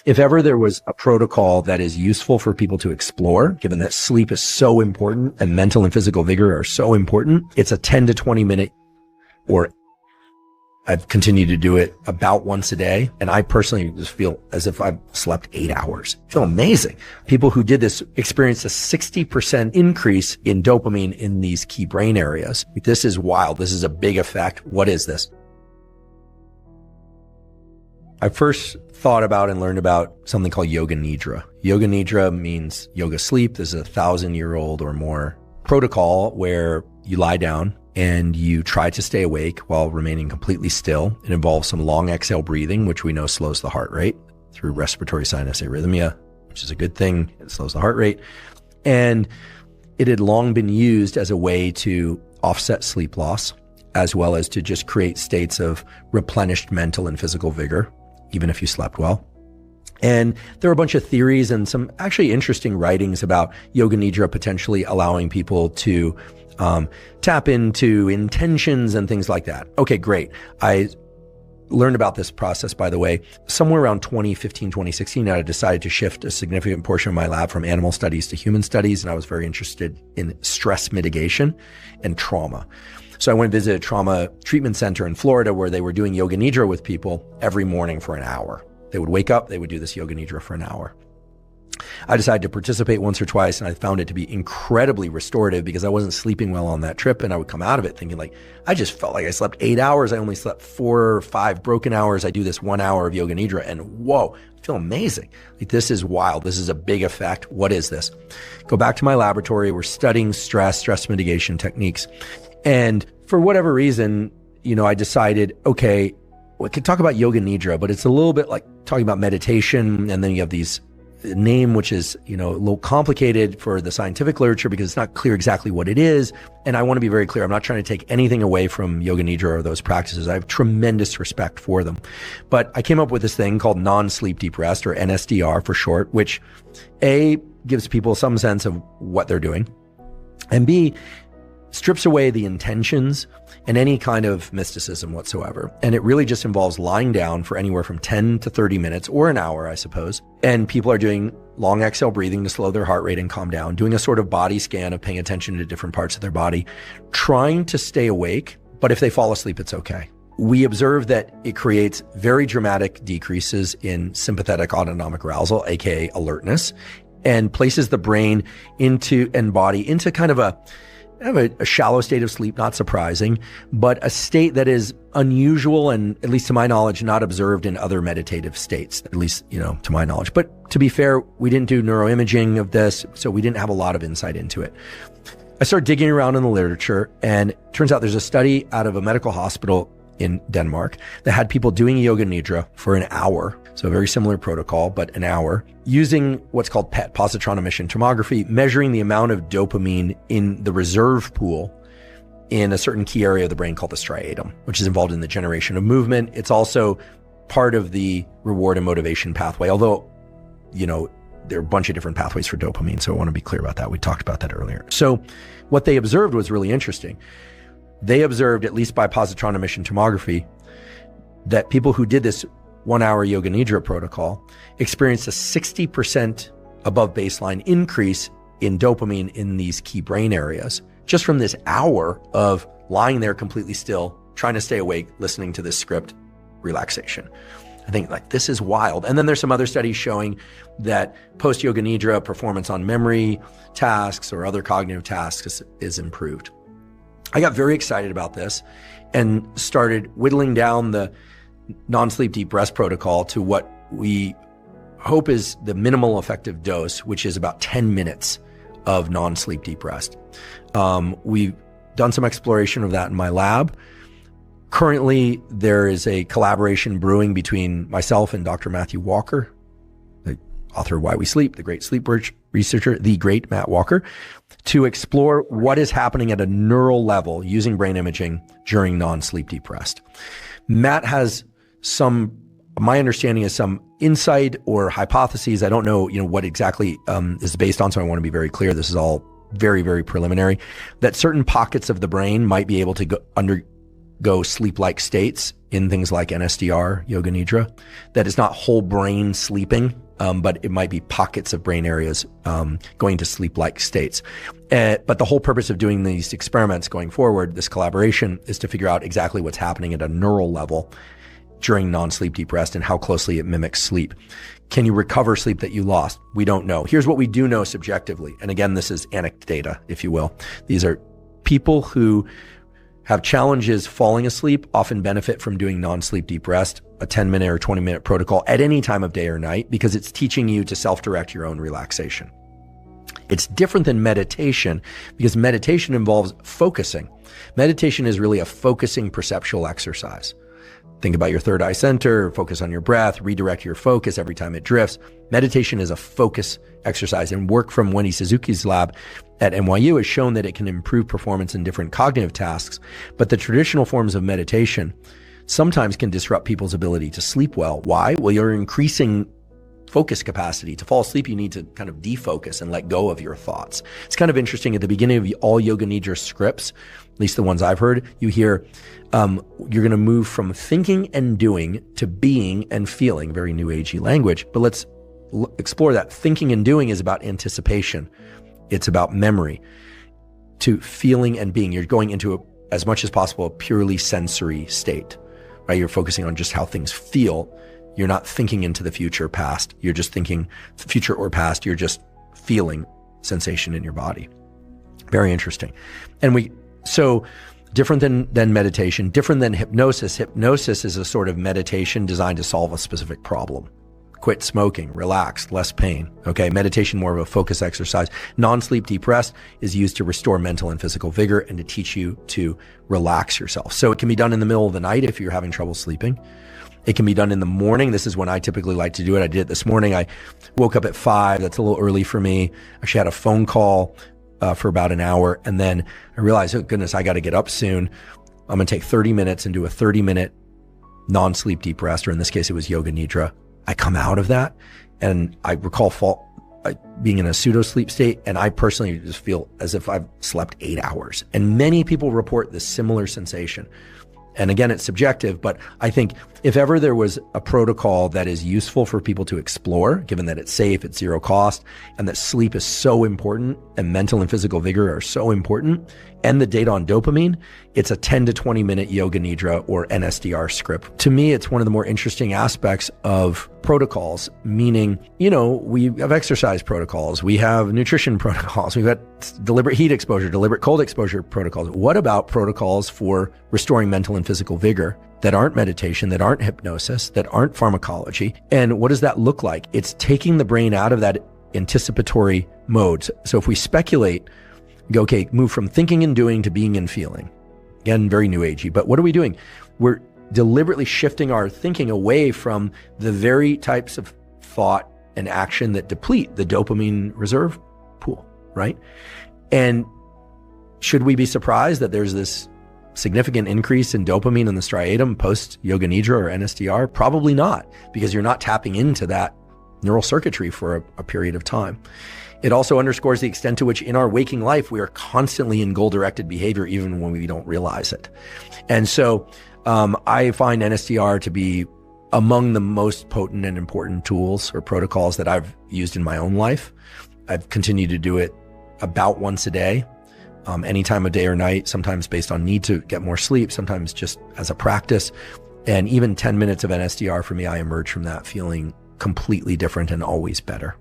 If ever there was a protocol that is useful for people to explore, given that sleep is so important and mental and physical vigor are so important, it's a 10 to 20 minute, or I've continued to do it about once a day. And I personally just feel as if I've slept 8 hours. I feel amazing. People who did this experienced a 60% increase in dopamine in these key brain areas. This is wild. This is a big effect. What is this? I first thought about and learned about something called yoganidra. Yoganidra means yoga sleep. This is a 1,000-year-old or more protocol where you lie down and you try to stay awake while remaining completely still. It involves some long exhale breathing, which we know slows the heart rate through respiratory sinus arrhythmia, which is a good thing. It slows the heart rate. And it had long been used as a way to offset sleep loss, as well as to just create states of replenished mental and physical vigor, even if you slept well. And there are a bunch of theories and some actually interesting writings about yoganidra potentially allowing people to tap into intentions and things like that. Okay, great. I learned about this process, by the way, somewhere around 2015, 2016, I decided to shift a significant portion of my lab from animal studies to human studies. And I was very interested in stress mitigation and trauma. So I went and visited a trauma treatment center in Florida where they were doing yoganidra with people every morning for an hour. They would wake up, they would do this yoganidra for an hour. I decided to participate once or twice, and I found it to be incredibly restorative because I wasn't sleeping well on that trip. And I would come out of it thinking like, I just felt like I slept 8 hours. I only slept 4 or 5 broken hours. I do this 1 hour of yoganidra and whoa, I feel amazing. Like, this is wild. This is a big effect. What is this? Go back to my laboratory. We're studying stress mitigation techniques. And for whatever reason, I decided, okay, we could talk about yoganidra, but it's a little bit like talking about meditation. And then you have these name, which is, a little complicated for the scientific literature because it's not clear exactly what it is. And I want to be very clear. I'm not trying to take anything away from yoganidra or those practices. I have tremendous respect for them. But I came up with this thing called non-sleep deep rest, or NSDR for short, which A, gives people some sense of what they're doing, and B, strips away the intentions and any kind of mysticism whatsoever. And it really just involves lying down for anywhere from 10 to 30 minutes or an hour, I suppose. And people are doing long exhale breathing to slow their heart rate and calm down, doing a sort of body scan of paying attention to different parts of their body, trying to stay awake. But if they fall asleep, it's okay. We observe that it creates very dramatic decreases in sympathetic autonomic arousal, aka alertness, and places the brain and body into kind of a shallow state of sleep, not surprising, but a state that is unusual and, at least to my knowledge, not observed in other meditative states, at least, to my knowledge. But to be fair, we didn't do neuroimaging of this, so we didn't have a lot of insight into it. I started digging around in the literature, and it turns out there's a study out of a medical hospital in Denmark that had people doing yoga nidra for an hour. So a very similar protocol, but an hour, using what's called PET, positron emission tomography, measuring the amount of dopamine in the reserve pool in a certain key area of the brain called the striatum, which is involved in the generation of movement. It's also part of the reward and motivation pathway, although, there are a bunch of different pathways for dopamine. So I want to be clear about that. We talked about that earlier. So what they observed was really interesting. They observed, at least by positron emission tomography, that people who did this 1 hour yoga nidra protocol experienced a 60% above baseline increase in dopamine in these key brain areas, just from this hour of lying there completely still, trying to stay awake, listening to this script, relaxation. I think this is wild. And then there's some other studies showing that post yoga nidra performance on memory tasks or other cognitive tasks is improved. I got very excited about this and started whittling down the non-sleep deep rest protocol to what we hope is the minimal effective dose, which is about 10 minutes of non-sleep deep rest. We've done some exploration of that in my lab. Currently, there is a collaboration brewing between myself and Dr. Matthew Walker, the author of Why We Sleep, the great sleep researcher, the great Matt Walker, to explore what is happening at a neural level using brain imaging during non-sleep deep rest. Matt has my understanding is some insight or hypotheses. I don't know, what exactly is based on, so I want to be very clear. This is all very, very preliminary, that certain pockets of the brain might be able to go sleep-like states in things like nsdr, yoga nidra, that is not whole brain sleeping, but it might be pockets of brain areas going to sleep-like states. But the whole purpose of doing these experiments going forward, this collaboration, is to figure out exactly what's happening at a neural level during non-sleep deep rest and how closely it mimics sleep. Can you recover sleep that you lost? We don't know. Here's what we do know subjectively. And again, this is anecdata, if you will. These are people who have challenges falling asleep, often benefit from doing non-sleep deep rest, a 10-minute or 20-minute protocol at any time of day or night, because it's teaching you to self-direct your own relaxation. It's different than meditation because meditation involves focusing. Meditation is really a focusing perceptual exercise. Think about your third eye center, focus on your breath, redirect your focus every time it drifts. Meditation is a focus exercise, and work from Wendy Suzuki's lab at NYU has shown that it can improve performance in different cognitive tasks. But the traditional forms of meditation sometimes can disrupt people's ability to sleep well. Why? Well, you're increasing focus capacity. To fall asleep, you need to kind of defocus and let go of your thoughts. It's kind of interesting. At the beginning of all yoga nidra scripts, at least the ones I've heard, you hear you're going to move from thinking and doing to being and feeling, very new agey language. But let's explore that. Thinking and doing is about anticipation. It's about memory. To feeling and being, you're going into as much as possible, a purely sensory state, right? You're focusing on just how things feel. You're not thinking into the future or past. You're just thinking future or past. You're just feeling sensation in your body. Very interesting. And so different than meditation, different than hypnosis. Hypnosis is a sort of meditation designed to solve a specific problem. Quit smoking, relax, less pain. Okay. Meditation, more of a focus exercise. Non-sleep deep rest is used to restore mental and physical vigor and to teach you to relax yourself. So it can be done in the middle of the night if you're having trouble sleeping. It can be done in the morning. This is when I typically like to do it. I did it this morning. I woke up at 5. That's a little early for me. I actually had a phone call for about an hour. And then I realized, oh goodness, I got to get up soon. I'm going to take 30 minutes and do a 30-minute non-sleep deep rest, or in this case, it was yoga nidra. I come out of that and I recall being in a pseudo sleep state. And I personally just feel as if I've slept 8 hours. And many people report this similar sensation. And again, it's subjective, but I think if ever there was a protocol that is useful for people to explore, given that it's safe, it's zero cost, and that sleep is so important and mental and physical vigor are so important, and the data on dopamine, it's a 10 to 20 minute yoga nidra or nsdr script. To me, it's one of the more interesting aspects of protocols, meaning, we have exercise protocols, we have nutrition protocols, we've got deliberate heat exposure, deliberate cold exposure protocols. What about protocols for restoring mental and physical vigor that aren't meditation, that aren't hypnosis, that aren't pharmacology? And what does that look like? It's taking the brain out of that anticipatory mode. So if we speculate, go, okay, move from thinking and doing to being and feeling. Again, very new agey, but what are we doing? We're deliberately shifting our thinking away from the very types of thought and action that deplete the dopamine reserve pool, right? And should we be surprised that there's this significant increase in dopamine in the striatum post yoga nidra or nsdr? Probably not, because you're not tapping into that neural circuitry for a period of time. It also underscores the extent to which in our waking life, we are constantly in goal-directed behavior, even when we don't realize it. And so I find nsdr to be among the most potent and important tools or protocols that I've used in my own life. I've continued to do it about once a day, any time of day or night, sometimes based on need to get more sleep, sometimes just as a practice. And even 10 minutes of nsdr for me, I emerge from that feeling completely different and always better.